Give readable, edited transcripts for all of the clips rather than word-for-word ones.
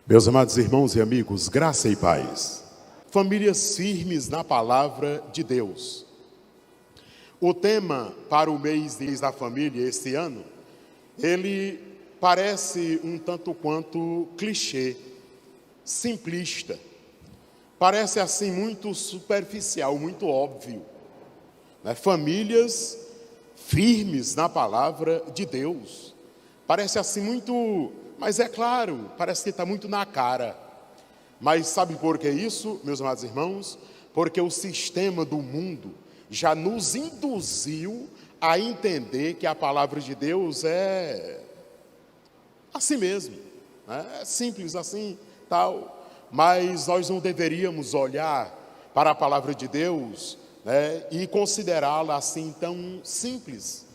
Meus amados irmãos e amigos, graça e paz. Famílias firmes na palavra de Deus. O tema para o mês da família este ano, ele parece um tanto quanto clichê, simplista. Parece assim muito superficial, muito óbvio. Famílias firmes na palavra de Deus. Parece assim muito... Mas é claro, parece que está muito na cara. Mas sabe por que isso, meus amados irmãos? Porque o sistema do mundo já nos induziu a entender que a palavra de Deus é assim mesmo, né? É simples assim, tal. Mas nós não deveríamos olhar para a palavra de Deus, né, e considerá-la assim tão simples.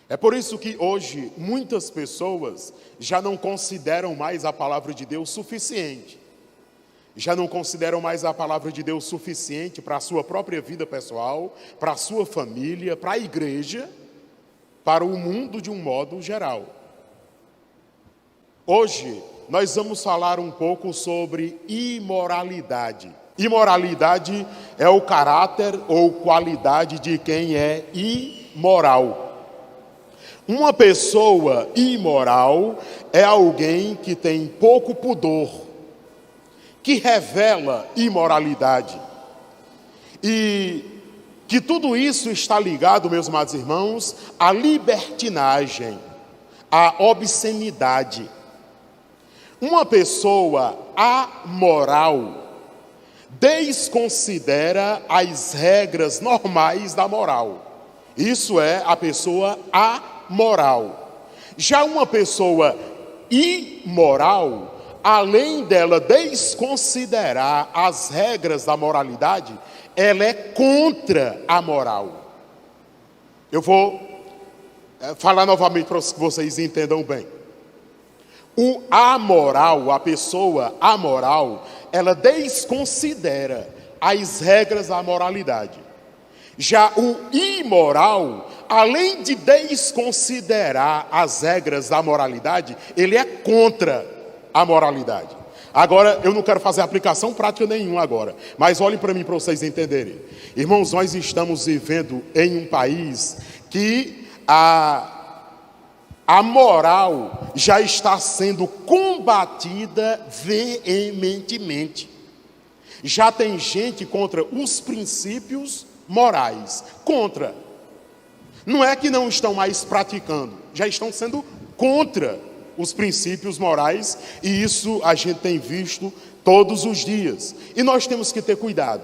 É por isso que hoje muitas pessoas já não consideram mais a palavra de Deus suficiente. Já não consideram mais a palavra de Deus suficiente para a sua própria vida pessoal, para a sua família, para a igreja, para o mundo de um modo geral. Hoje nós vamos falar um pouco sobre imoralidade. Imoralidade é o caráter ou qualidade de quem é imoral. Uma pessoa imoral é alguém que tem pouco pudor, que revela imoralidade. E que tudo isso está ligado, meus amados irmãos, à libertinagem, à obscenidade. Uma pessoa amoral desconsidera as regras normais da moral. Isso é a pessoa amoral. Já uma pessoa imoral, além dela desconsiderar as regras da moralidade, ela é contra a moral. Eu vou falar novamente para que vocês entendam bem. O amoral, a pessoa amoral, ela desconsidera as regras da moralidade. Já o imoral, além de desconsiderar as regras da moralidade, ele é contra a moralidade. Agora, eu não quero fazer aplicação prática nenhuma agora, mas olhem para mim para vocês entenderem. Irmãos, nós estamos vivendo em um país que a moral já está sendo combatida veementemente. Já tem gente contra os princípios morais, contra. Não é que não estão mais praticando, já estão sendo contra os princípios morais, e isso a gente tem visto todos os dias. E nós temos que ter cuidado.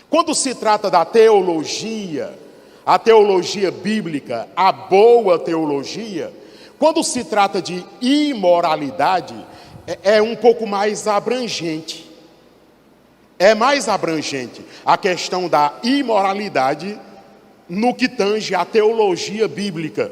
Quando se trata da teologia, a teologia bíblica, a boa teologia, quando se trata de imoralidade, é um pouco mais abrangente. É mais abrangente a questão da imoralidade no que tange à teologia bíblica.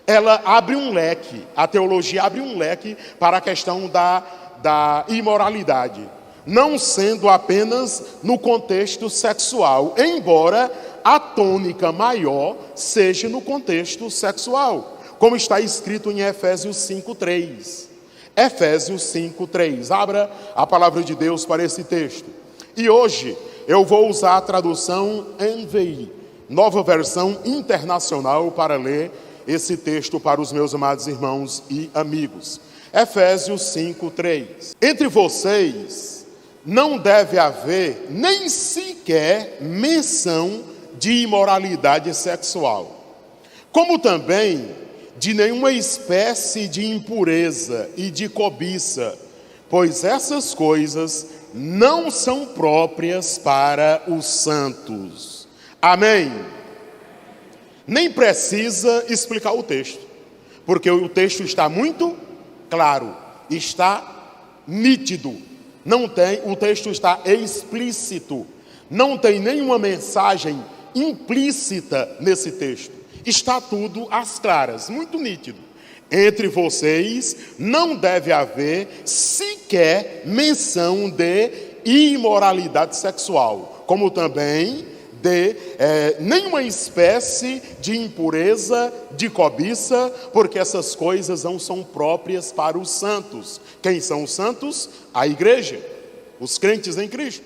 Ela abre um leque, a teologia abre um leque para a questão da imoralidade, não sendo apenas no contexto sexual, embora a tônica maior seja no contexto sexual, como está escrito em Efésios 5:3. Efésios 5:3. Abra a palavra de Deus para esse texto. E hoje eu vou usar a tradução NVI, Nova Versão Internacional, para ler esse texto para os meus amados irmãos e amigos. Efésios 5:3. Entre vocês não deve haver nem sequer menção de imoralidade sexual, como também de nenhuma espécie de impureza e de cobiça, pois essas coisas não são próprias para os santos. Amém? Nem precisa explicar o texto, porque o texto está muito claro, está nítido, o texto está explícito, não tem nenhuma mensagem implícita nesse texto. Está tudo às claras, muito nítido. Entre vocês não deve haver sequer menção de imoralidade sexual, como também de nenhuma espécie de impureza, de cobiça, porque essas coisas não são próprias para os santos. Quem são os santos? A igreja, os crentes em Cristo.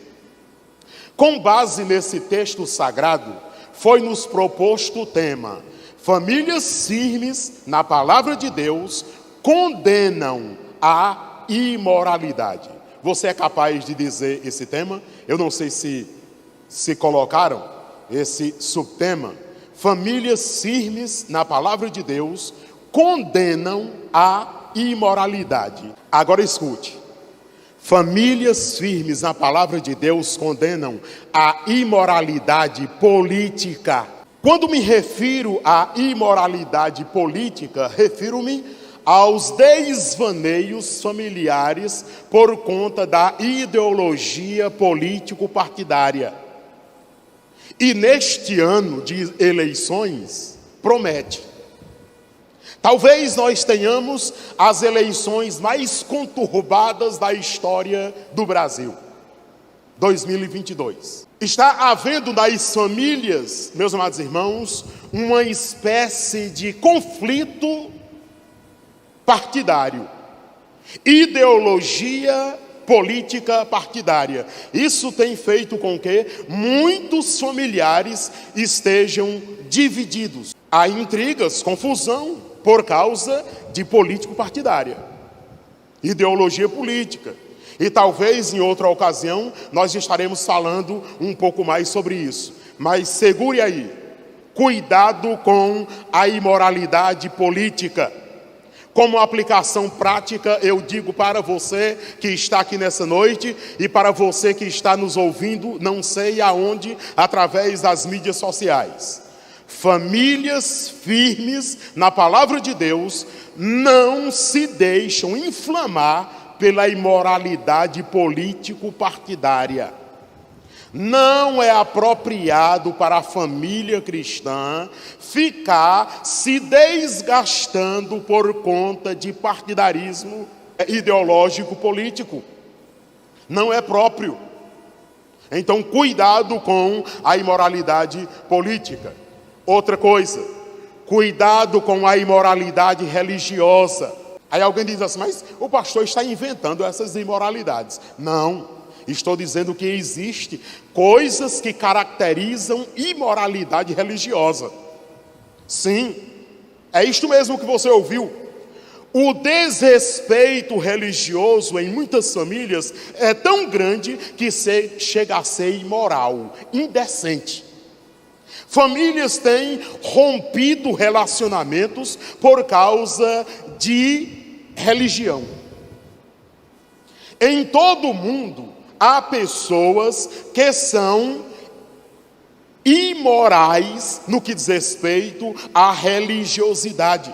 Com base nesse texto sagrado, foi nos proposto o tema: famílias firmes na palavra de Deus condenam a imoralidade. Você é capaz de dizer esse tema? Eu não sei se colocaram esse subtema. Famílias firmes na palavra de Deus condenam a imoralidade. Agora escute. Famílias firmes na palavra de Deus condenam a imoralidade política. Quando me refiro à imoralidade política, refiro-me aos desvaneios familiares por conta da ideologia político-partidária. E neste ano de eleições, promete. Talvez nós tenhamos as eleições mais conturbadas da história do Brasil. 2022. Está havendo nas famílias, meus amados irmãos, uma espécie de conflito partidário. Ideologia política partidária. Isso tem feito com que muitos familiares estejam divididos. Há intrigas, confusão por causa de político partidária. Ideologia política. E talvez em outra ocasião nós estaremos falando um pouco mais sobre isso. Mas segure aí. Cuidado com a imoralidade política. Como aplicação prática, eu digo para você que está aqui nessa noite e para você que está nos ouvindo, não sei aonde, através das mídias sociais. Famílias firmes na palavra de Deus não se deixam inflamar pela imoralidade político-partidária. Não é apropriado para a família cristã ficar se desgastando por conta de partidarismo ideológico político. Não é próprio. Então, cuidado com a imoralidade política. Outra coisa, cuidado com a imoralidade religiosa. Aí alguém diz assim, mas o pastor está inventando essas imoralidades. Não. Estou dizendo que existe coisas que caracterizam imoralidade religiosa. Sim, é isto mesmo que você ouviu. O desrespeito religioso em muitas famílias é tão grande que chega a ser imoral, indecente. Famílias têm rompido relacionamentos por causa de religião. Em todo o mundo, há pessoas que são imorais no que diz respeito à religiosidade.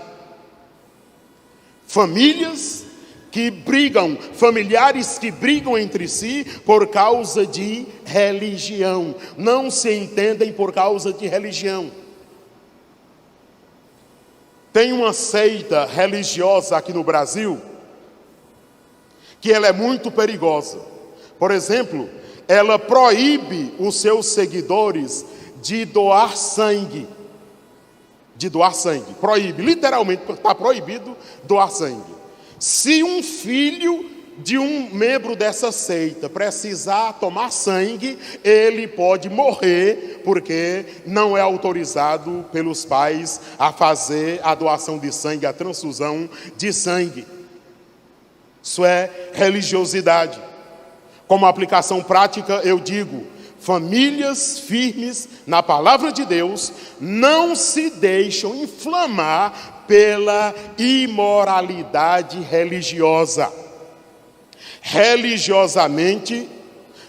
Famílias que brigam, familiares que brigam entre si por causa de religião. Não se entendem por causa de religião. Tem uma seita religiosa aqui no Brasil que ela é muito perigosa. Por exemplo, ela proíbe os seus seguidores de doar sangue. De doar sangue. Proíbe, literalmente, está proibido doar sangue. Se um filho de um membro dessa seita precisar tomar sangue, ele pode morrer, porque não é autorizado pelos pais a fazer a doação de sangue, a transfusão de sangue. Isso é religiosidade. Como aplicação prática, eu digo, famílias firmes na palavra de Deus não se deixam inflamar pela imoralidade religiosa. Religiosamente,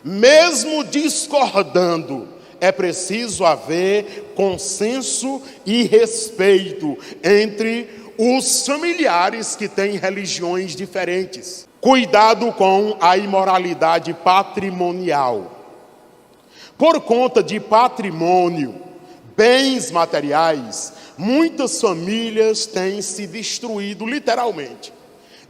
mesmo discordando, é preciso haver consenso e respeito entre os familiares que têm religiões diferentes. Cuidado com a imoralidade patrimonial. Por conta de patrimônio, bens materiais, muitas famílias têm se destruído literalmente.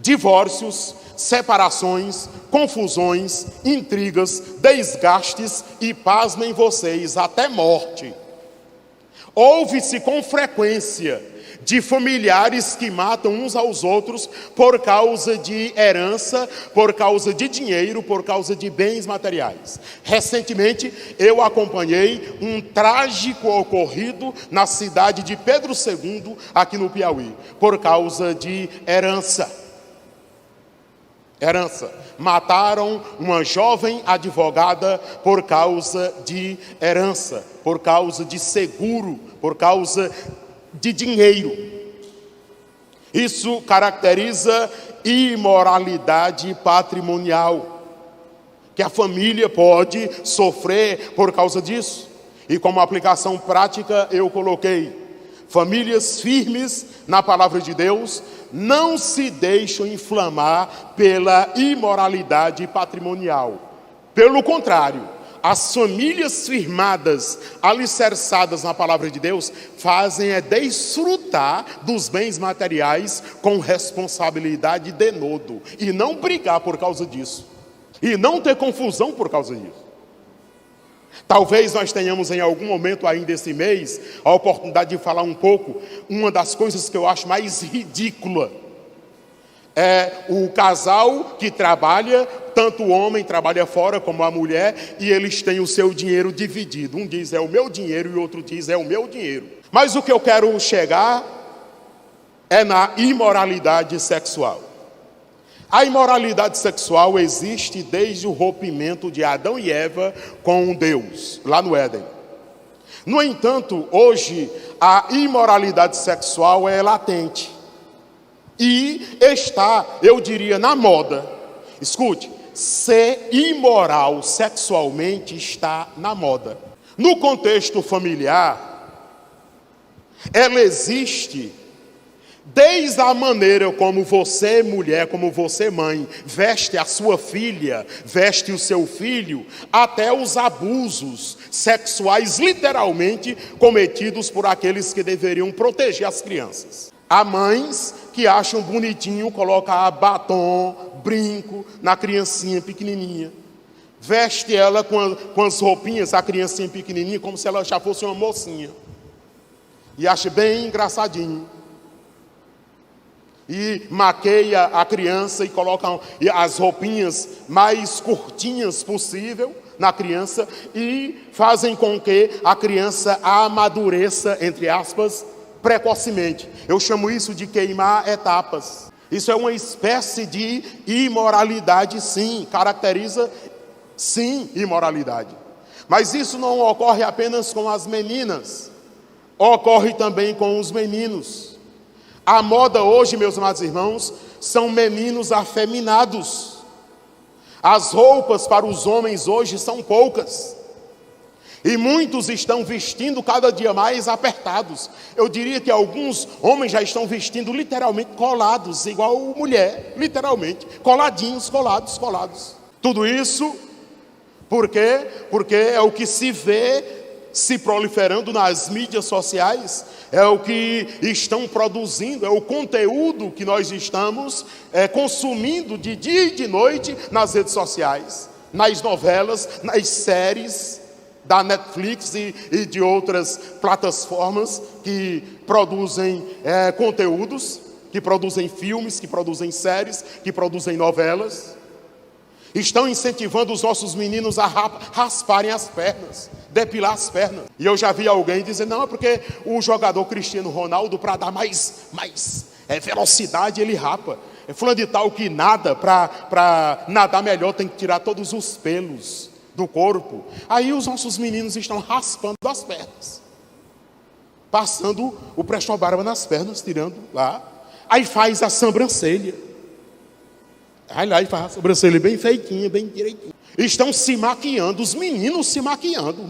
divórcios, separações, confusões, intrigas, desgastes e, pasmem vocês, até morte. Ouve-se com frequência de familiares que matam uns aos outros por causa de herança, por causa de dinheiro, por causa de bens materiais. Recentemente, eu acompanhei um trágico ocorrido na cidade de Pedro II, aqui no Piauí, por causa de herança. Mataram uma jovem advogada por causa de herança, por causa de seguro, por causa de dinheiro. Isso caracteriza imoralidade patrimonial, que a família pode sofrer por causa disso. E como aplicação prática eu coloquei: famílias firmes na palavra de Deus não se deixam inflamar pela imoralidade patrimonial. Pelo contrário, as famílias firmadas, alicerçadas na palavra de Deus, fazem desfrutar dos bens materiais com responsabilidade e denodo, e não brigar por causa disso, e não ter confusão por causa disso. Talvez nós tenhamos em algum momento ainda esse mês a oportunidade de falar um pouco. Uma das coisas que eu acho mais ridícula é o casal que trabalha, tanto o homem trabalha fora como a mulher, e eles têm o seu dinheiro dividido. Um diz é o meu dinheiro e o outro diz é o meu dinheiro. Mas o que eu quero chegar é na imoralidade sexual. A imoralidade sexual existe desde o rompimento de Adão e Eva com Deus, lá no Éden. No entanto, hoje a imoralidade sexual é latente e está, eu diria, na moda. Escute, ser imoral sexualmente está na moda. No contexto familiar, ela existe desde a maneira como você, mulher, como você, mãe, veste a sua filha, veste o seu filho, até os abusos sexuais, literalmente, cometidos por aqueles que deveriam proteger as crianças. Há mães que acham bonitinho colocar batom, brinco na criancinha pequenininha. Veste ela com as roupinhas, a criancinha pequenininha, como se ela já fosse uma mocinha. E acha bem engraçadinho. E maqueia a criança e coloca as roupinhas mais curtinhas possível na criança e fazem com que a criança amadureça, entre aspas, precocemente. Eu chamo isso de queimar etapas. Isso é uma espécie de imoralidade, sim, caracteriza, sim, imoralidade. Mas isso não ocorre apenas com as meninas, ocorre também com os meninos. A moda hoje, meus amados irmãos, são meninos afeminados. As roupas para os homens hoje são poucas. E muitos estão vestindo cada dia mais apertados. Eu diria que alguns homens já estão vestindo literalmente colados, igual mulher, literalmente, coladinhos, colados. Tudo isso, por quê? Porque é o que se vê se proliferando nas mídias sociais, é o que estão produzindo, é o conteúdo que nós estamos consumindo de dia e de noite nas redes sociais, nas novelas, nas séries da Netflix e de outras plataformas que produzem conteúdos, que produzem filmes, que produzem séries, que produzem novelas. Estão incentivando os nossos meninos a rasparem as pernas, depilar as pernas. E eu já vi alguém dizer, não, é porque o jogador Cristiano Ronaldo, para dar mais velocidade, ele rapa. É fulano de tal que nada, para nadar melhor, tem que tirar todos os pelos do corpo. Aí os nossos meninos estão raspando as pernas, passando o prestão-barba nas pernas, tirando lá. Aí faz a sobrancelha. Aí lá e faz a sobrancelha bem feitinha, bem direitinha. Estão se maquiando, os meninos se maquiando,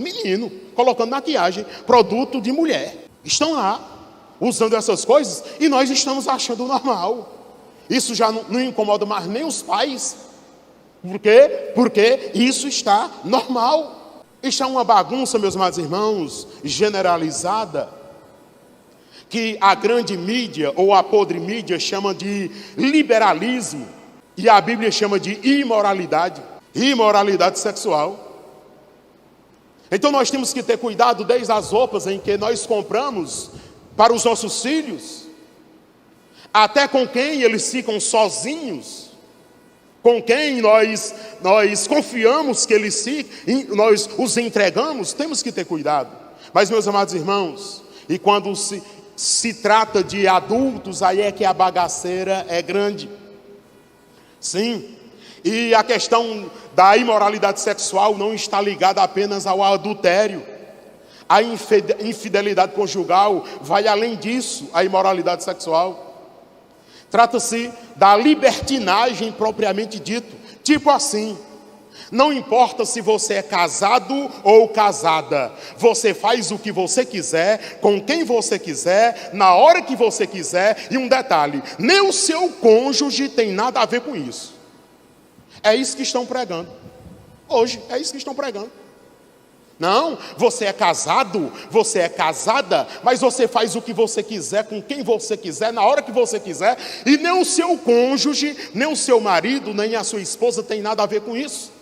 colocando maquiagem, produto de mulher. Estão lá, usando essas coisas, e nós estamos achando normal. Isso já não incomoda mais nem os pais. Por quê? Porque isso está normal. Isso é uma bagunça, meus amados irmãos, generalizada, que a grande mídia ou a podre mídia chama de liberalismo e a Bíblia chama de imoralidade sexual. Então nós temos que ter cuidado desde as roupas em que nós compramos para os nossos filhos, até com quem eles ficam sozinhos, com quem nós confiamos que eles nós os entregamos, temos que ter cuidado. Mas, meus amados irmãos, e quando se trata de adultos, aí é que a bagaceira é grande. Sim, e a questão da imoralidade sexual não está ligada apenas ao adultério. A infidelidade conjugal vai além disso, a imoralidade sexual. Trata-se da libertinagem propriamente dito. Tipo assim, não importa se você é casado ou casada, você faz o que você quiser, com quem você quiser, na hora que você quiser. E um detalhe, nem o seu cônjuge tem nada a ver com isso. É isso que estão pregando. Hoje, é isso que estão pregando. Não, você é casado, você é casada, mas você faz o que você quiser, com quem você quiser, na hora que você quiser, e nem o seu cônjuge, nem o seu marido, nem a sua esposa tem nada a ver com isso.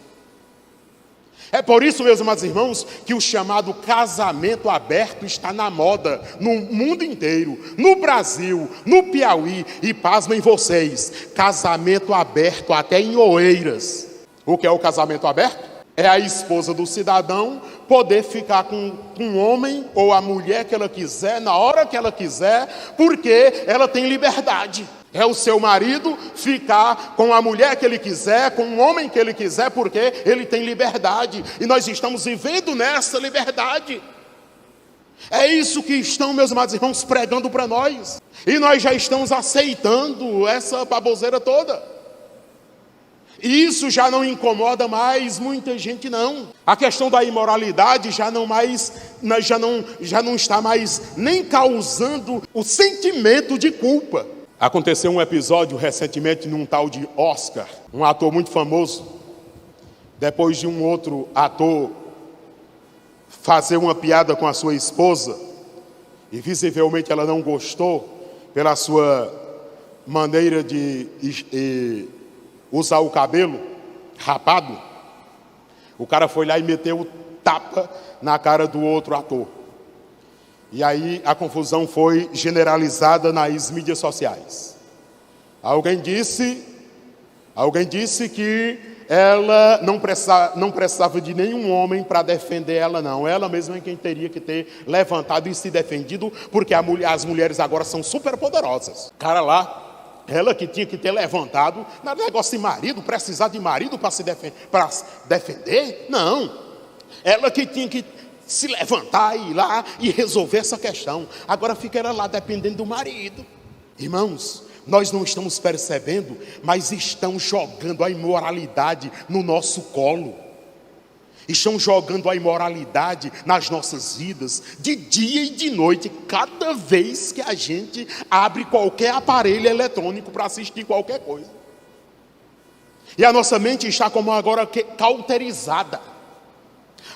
É por isso, meus amados irmãos, que o chamado casamento aberto está na moda, no mundo inteiro, no Brasil, no Piauí, e pasmem vocês, casamento aberto até em Oeiras. O que é o casamento aberto? É a esposa do cidadão poder ficar com um homem ou a mulher que ela quiser, na hora que ela quiser, porque ela tem liberdade. É o seu marido ficar com a mulher que ele quiser, com o homem que ele quiser, porque ele tem liberdade. E nós estamos vivendo nessa liberdade. É isso que estão, meus amados irmãos, pregando para nós. E nós já estamos aceitando essa baboseira toda. E isso já não incomoda mais muita gente, não. A questão da imoralidade já não está mais nem causando o sentimento de culpa. Aconteceu um episódio recentemente num tal de Oscar, um ator muito famoso, depois de um outro ator fazer uma piada com a sua esposa, e visivelmente ela não gostou pela sua maneira de usar o cabelo rapado, o cara foi lá e meteu o tapa na cara do outro ator. E aí a confusão foi generalizada nas mídias sociais. Alguém disse que ela não precisava de nenhum homem para defender ela, não. Ela mesma é quem teria que ter levantado e se defendido, porque as mulheres agora são super poderosas. Cara lá, ela que tinha que ter levantado, não era negócio de marido, precisar de marido para se defender? Não. Ela que tinha que se levantar e ir lá e resolver essa questão. Agora fica ela lá dependendo do marido. Irmãos, nós não estamos percebendo, mas estão jogando a imoralidade no nosso colo. Estão jogando a imoralidade nas nossas vidas, de dia e de noite, cada vez que a gente abre qualquer aparelho eletrônico para assistir qualquer coisa. E a nossa mente está como agora cauterizada,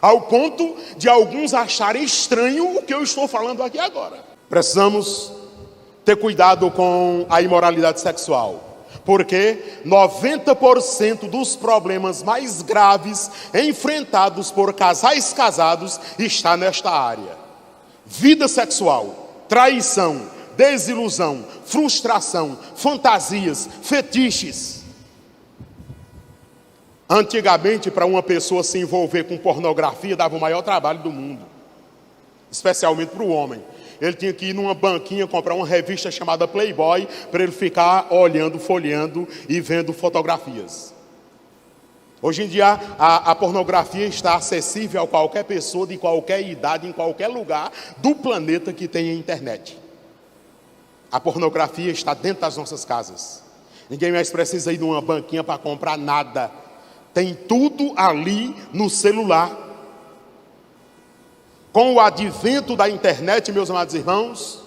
ao ponto de alguns acharem estranho o que eu estou falando aqui agora. Precisamos ter cuidado com a imoralidade sexual, porque 90% dos problemas mais graves enfrentados por casais casados está nesta área. Vida sexual, traição, desilusão, frustração, fantasias, fetiches. Antigamente, para uma pessoa se envolver com pornografia, dava o maior trabalho do mundo, especialmente para o homem. Ele tinha que ir numa banquinha comprar uma revista chamada Playboy, para ele ficar olhando, folheando e vendo fotografias. Hoje em dia, a pornografia está acessível a qualquer pessoa, de qualquer idade, em qualquer lugar do planeta que tenha internet. A pornografia está dentro das nossas casas. Ninguém mais precisa ir numa banquinha para comprar nada. Tem tudo ali no celular. Com o advento da internet, meus amados irmãos,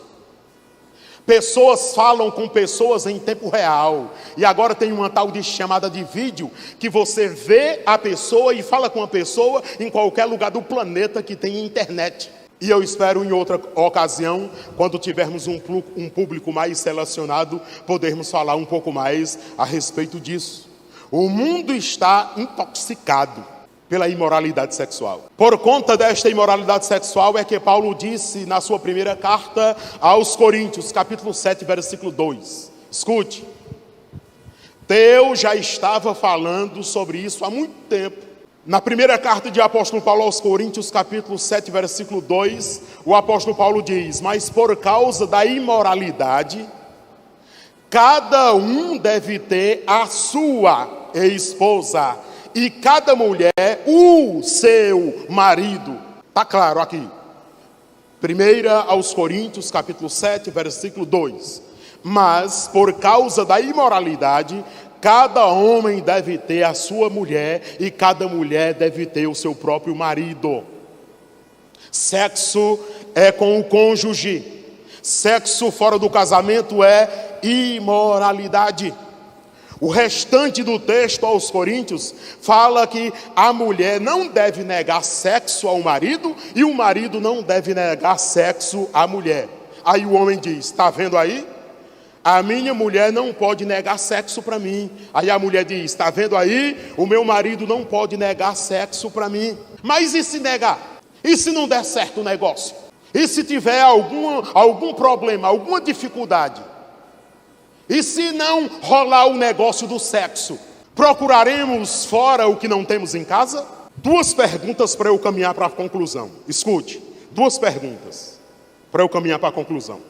pessoas falam com pessoas em tempo real. E agora tem uma tal de chamada de vídeo, que você vê a pessoa e fala com a pessoa em qualquer lugar do planeta que tem internet. E eu espero em outra ocasião, quando tivermos um público mais selecionado, podermos falar um pouco mais a respeito disso. O mundo está intoxicado pela imoralidade sexual. Por conta desta imoralidade sexual é que Paulo disse na sua primeira carta aos Coríntios, capítulo 7, versículo 2. Escute. Deus já estava falando sobre isso há muito tempo. Na primeira carta de apóstolo Paulo aos Coríntios, capítulo 7, versículo 2, o apóstolo Paulo diz: mas por causa da imoralidade, cada um deve ter a sua esposa, e cada mulher o seu marido. Está claro aqui. Primeira aos Coríntios, capítulo 7, versículo 2. Mas por causa da imoralidade, cada homem deve ter a sua mulher e cada mulher deve ter o seu próprio marido. Sexo é com o cônjuge. Sexo fora do casamento é imoralidade. O restante do texto aos Coríntios fala que a mulher não deve negar sexo ao marido e o marido não deve negar sexo à mulher. Aí o homem diz: está vendo aí? A minha mulher não pode negar sexo para mim. Aí a mulher diz: está vendo aí? O meu marido não pode negar sexo para mim. Mas e se negar? E se não der certo o negócio? E se tiver algum problema, alguma dificuldade? E se não rolar o negócio do sexo? Procuraremos fora o que não temos em casa? Duas perguntas para eu caminhar para a conclusão. Escute, duas perguntas para eu caminhar para a conclusão.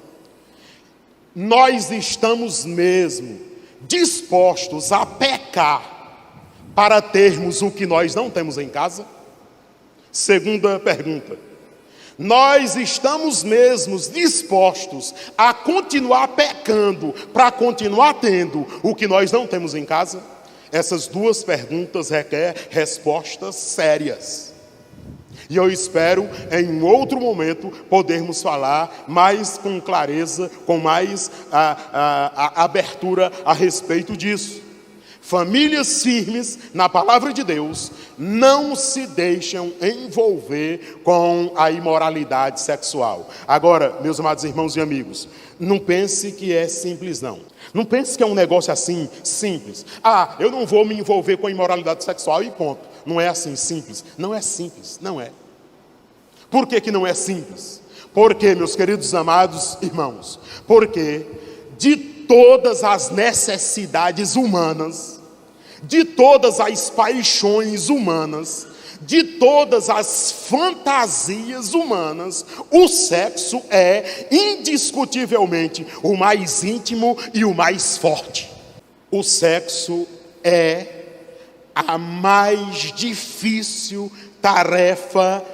Nós estamos mesmo dispostos a pecar para termos o que nós não temos em casa? Segunda pergunta. Nós estamos mesmo dispostos a continuar pecando para continuar tendo o que nós não temos em casa? Essas duas perguntas requerem respostas sérias. E eu espero, em um outro momento, podermos falar mais com clareza, com mais abertura a respeito disso. Famílias firmes na palavra de Deus não se deixam envolver com a imoralidade sexual. Agora, meus amados irmãos e amigos, não pense que é simples não. Não pense que é um negócio assim, simples. Eu não vou me envolver com a imoralidade sexual e ponto. Não é assim simples. Não é simples, não é. Por que não é simples? Porque, meus queridos amados irmãos, porque de todas as necessidades humanas, de todas as paixões humanas, de todas as fantasias humanas, o sexo é indiscutivelmente o mais íntimo e o mais forte. O sexo é a mais difícil tarefa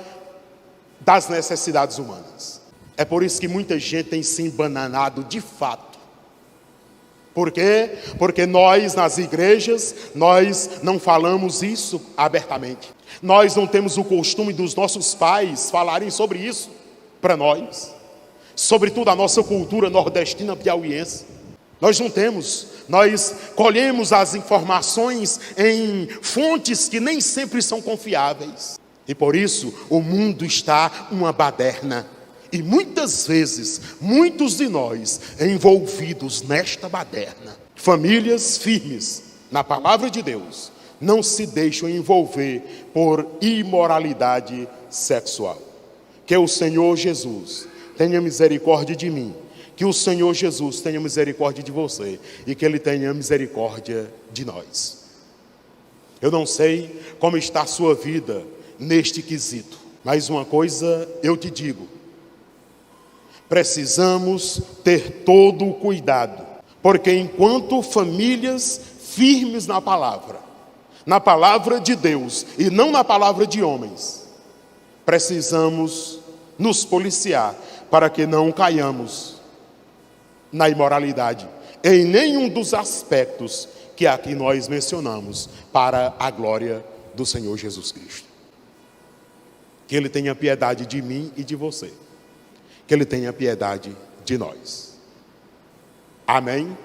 das necessidades humanas. É por isso que muita gente tem se embananado de fato. Por quê? Porque nós, nas igrejas, nós não falamos isso abertamente. Nós não temos o costume dos nossos pais falarem sobre isso para nós. Sobretudo a nossa cultura nordestina piauiense. Nós não temos. Nós colhemos as informações em fontes que nem sempre são confiáveis. E por isso o mundo está uma baderna. E muitas vezes, muitos de nós envolvidos nesta baderna. Famílias firmes na palavra de Deus não se deixam envolver por imoralidade sexual. Que o Senhor Jesus tenha misericórdia de mim. Que o Senhor Jesus tenha misericórdia de você. E que Ele tenha misericórdia de nós. Eu não sei como está a sua vida neste quesito. Mas uma coisa eu te digo. Precisamos ter todo o cuidado, porque enquanto famílias firmes na palavra de Deus e não na palavra de homens, precisamos nos policiar para que não caiamos na imoralidade, em nenhum dos aspectos que aqui nós mencionamos, para a glória do Senhor Jesus Cristo. Que Ele tenha piedade de mim e de você. Que Ele tenha piedade de nós. Amém?